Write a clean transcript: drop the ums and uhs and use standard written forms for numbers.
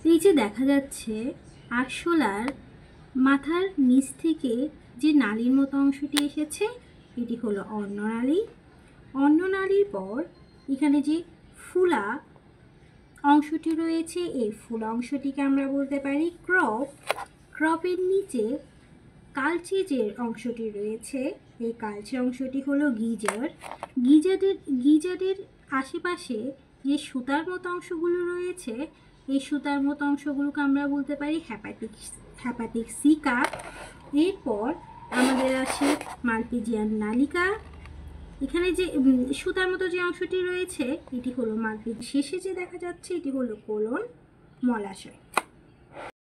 এই যে দেখা যাচ্ছে আরশোলার মাথার নিচ থেকে যে নালীর মতো অংশটি এসেছে এটি হলো অন্ননালী। অন্ননালীর পর এখানে যে ফুলা অংশটি রয়েছে এই ফুলা অংশটিকে আমরা বলতে পারি ক্রপ। ক্রপের নিচে কালচে যে অংশটি রয়েছে এই কালচে অংশটি হলো গিজার। গিজারের আশেপাশে যে সুতার মতো অংশগুলো রয়েছে এই সুতার মতো অংশগুলোকে আমরা বলতে পারি হেপাটিক সিকা। এরপর আমাদের আছে মালপিজিয়ান নালিকা। এখানে যে সুতার মতো যে অংশটি রয়েছে এটি হলো মালপিজ। শেষে যে দেখা যাচ্ছে এটি হলো কোলন মলাশয়।